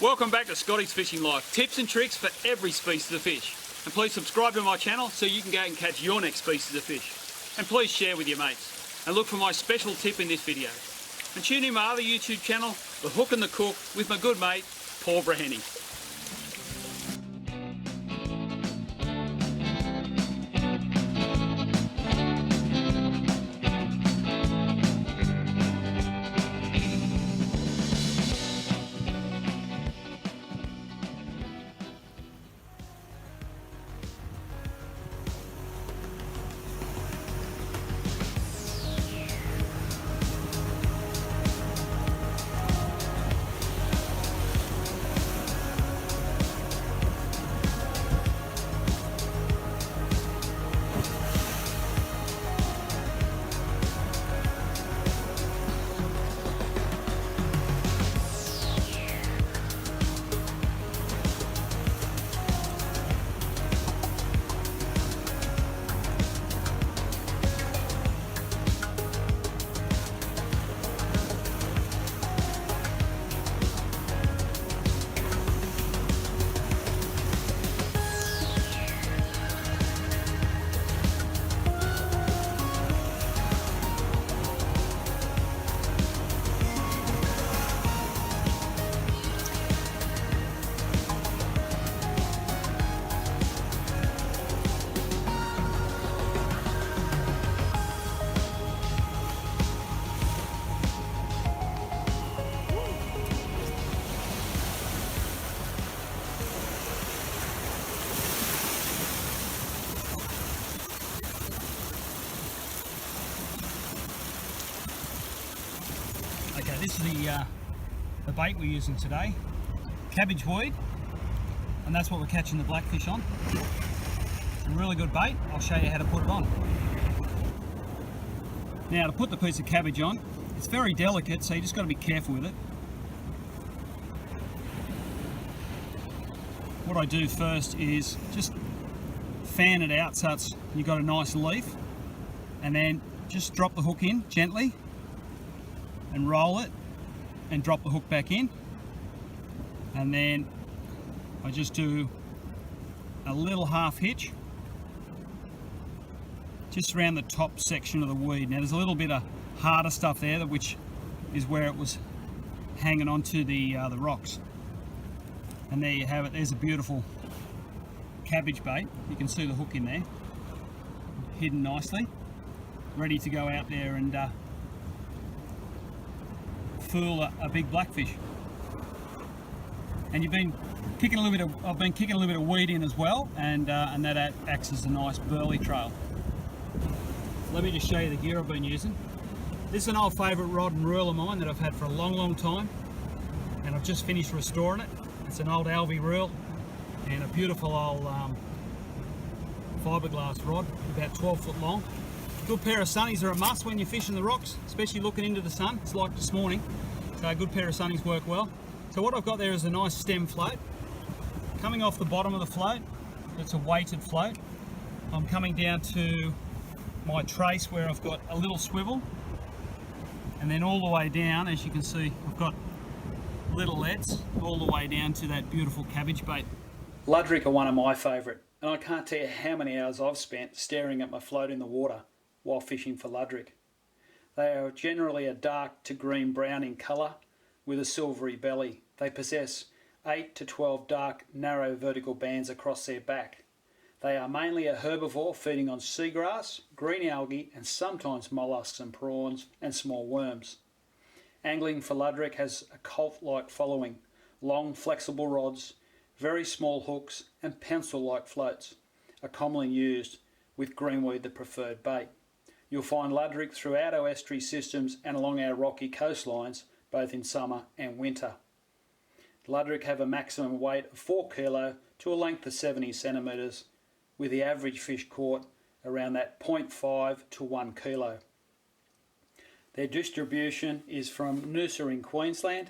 Welcome back to Scotty's Fishing Life. Tips and tricks for every species of fish. And please subscribe to my channel so you can go and catch your next species of fish. And please share with your mates. And look for my special tip in this video. And tune in my other YouTube channel, The Hook and the Cook, with my good mate, Paul Braheny. Okay, this is the bait we're using today, cabbage weed, and that's what we're catching the blackfish on. It's a really good bait. I'll show you how to put it on. Now, to put the piece of cabbage on, it's very delicate, so you just got to be careful with it. What I do first is just fan it out so you've got a nice leaf, and then just drop the hook in gently and roll it and drop the hook back in, and then I just do a little half hitch just around the top section of the weed. Now there's a little bit of harder stuff there, which is where it was hanging onto the rocks. And there you have it. There's a beautiful cabbage bait. You can see the hook in there, hidden nicely, ready to go out there and fool a big blackfish. And I've been kicking a little bit of weed in as well, and that acts as a nice burley trail. Let me just show you the gear I've been using. This is an old favourite rod and reel of mine that I've had for a long time, and I've just finished restoring it. It's an old Alvey reel and a beautiful old fiberglass rod, about 12 foot long. A good pair of sunnies are a must when you're fishing the rocks, especially looking into the sun. It's like this morning, so a good pair of sunnies work well. So what I've got there is a nice stem float. Coming off the bottom of the float, it's a weighted float. I'm coming down to my trace where I've got a little swivel, and then all the way down, as you can see, I've got little lets all the way down to that beautiful cabbage bait. Luderick are one of my favourite, and I can't tell you how many hours I've spent staring at my float in the water while fishing for Luderick. They are generally a dark to green brown in colour with a silvery belly. They possess 8 to 12 dark narrow vertical bands across their back. They are mainly a herbivore, feeding on seagrass, green algae, and sometimes mollusks and prawns and small worms. Angling for Luderick has a cult-like following: long flexible rods, very small hooks, and pencil-like floats are commonly used, with greenweed the preferred bait. You'll find Luderick throughout our estuary systems and along our rocky coastlines, both in summer and winter. Luderick have a maximum weight of 4 kilo to a length of 70 centimetres, with the average fish caught around that 0.5 to 1 kilo. Their distribution is from Noosa in Queensland,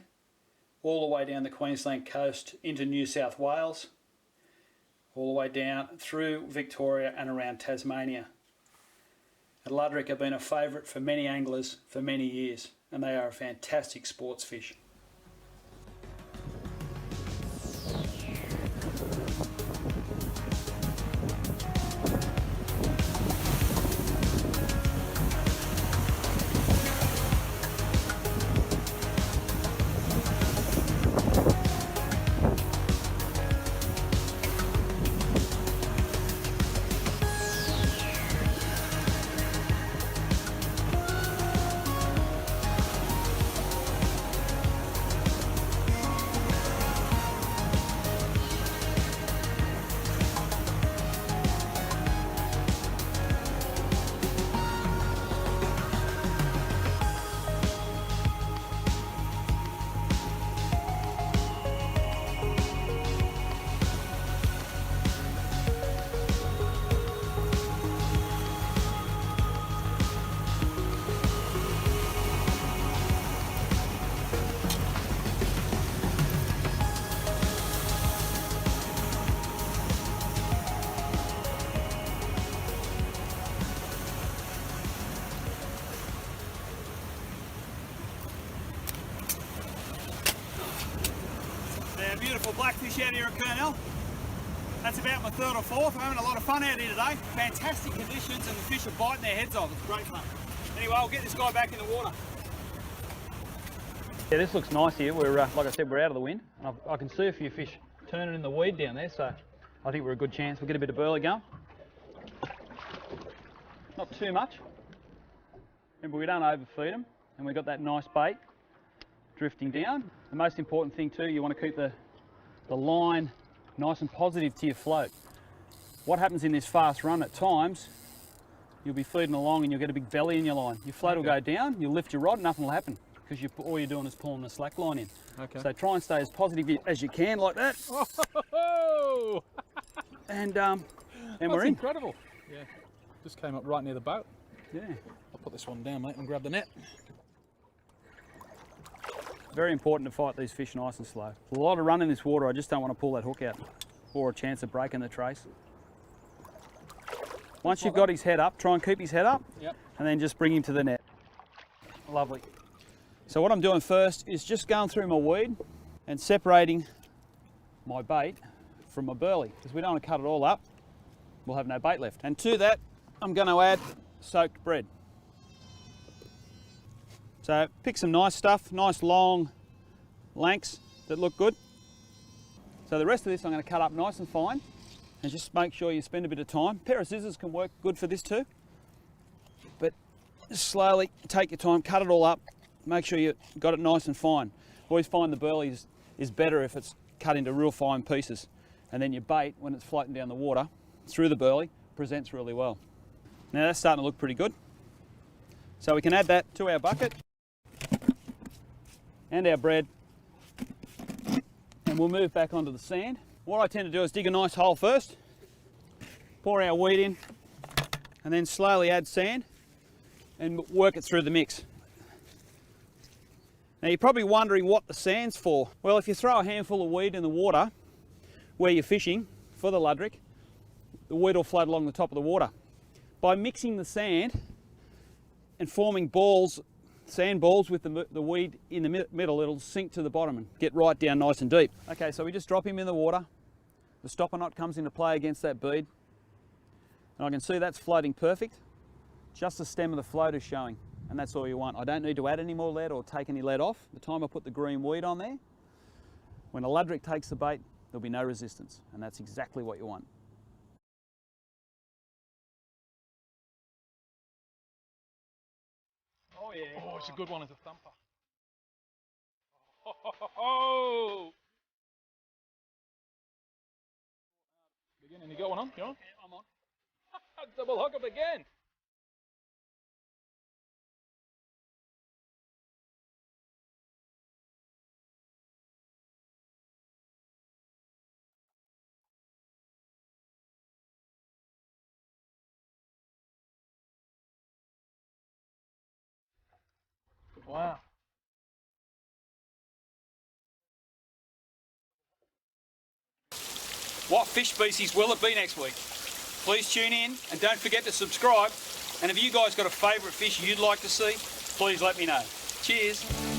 all the way down the Queensland coast into New South Wales, all the way down through Victoria and around Tasmania. And Luderick have been a favourite for many anglers for many years, and they are a fantastic sports fish. Yeah, beautiful blackfish out here at Kurnell. That's about my third or fourth. I'm having a lot of fun out here today. Fantastic conditions and the fish are biting their heads off. It's great fun. Anyway, I'll get this guy back in the water. Yeah, this looks nice here. We're, like I said, we're out of the wind. And I can see a few fish turning in the weed down there, so I think we're a good chance. We'll get a bit of burley going. Not too much. Remember, we don't overfeed them, and we've got that nice bait drifting down. The most important thing too, you want to keep the line nice and positive to your float. What happens in this fast run at times, you'll be feeding along and you'll get a big belly in your line. Your float will go down, you'll lift your rod, nothing will happen because all you're doing is pulling the slack line in. Okay. So try and stay as positive as you can, like that. Oh! And That's we're in. Incredible. Yeah, just came up right near the boat. Yeah. I'll put this one down, mate, and grab the net. Very important to fight these fish nice and slow. There's a lot of run in this water, I just don't want to pull that hook out or a chance of breaking the trace. Once you've got his head up, try and keep his head up, Yep. and then just bring him to the net. Lovely. So what I'm doing first is just going through my weed and separating my bait from my burley, because we don't want to cut it all up. We'll have no bait left. And to that, I'm going to add soaked bread. So pick some nice stuff, nice long lengths that look good. So the rest of this I'm going to cut up nice and fine, and just make sure you spend a bit of time. A pair of scissors can work good for this too. But just slowly take your time, cut it all up, make sure you got it nice and fine. Always find the burley is better if it's cut into real fine pieces. And then your bait, when it's floating down the water through the burley, presents really well. Now that's starting to look pretty good. So we can add that to our bucket and our bread, and we'll move back onto the sand. What I tend to do is dig a nice hole first, pour our weed in, and then slowly add sand and work it through the mix. Now you're probably wondering what the sand's for. Well, if you throw a handful of weed in the water where you're fishing for the Luderick, the weed will float along the top of the water. By mixing the sand and forming balls, sand balls with the weed in the middle, it'll sink to the bottom and get right down nice and deep. Okay, so we just drop him in the water. The stopper knot comes into play against that bead. And I can see that's floating perfect. Just the stem of the float is showing, and that's all you want. I don't need to add any more lead or take any lead off. The time I put the green weed on there, when a Luderick takes the bait, there'll be no resistance, and that's exactly what you want. Oh yeah. Oh, it's a good one. It's a thumper. Oh! Beginning. You got one on? You on? Yeah, I'm on. Double hook up again. Wow. What fish species will it be next week? Please tune in and don't forget to subscribe. And if you guys got a favourite fish you'd like to see, please let me know. Cheers.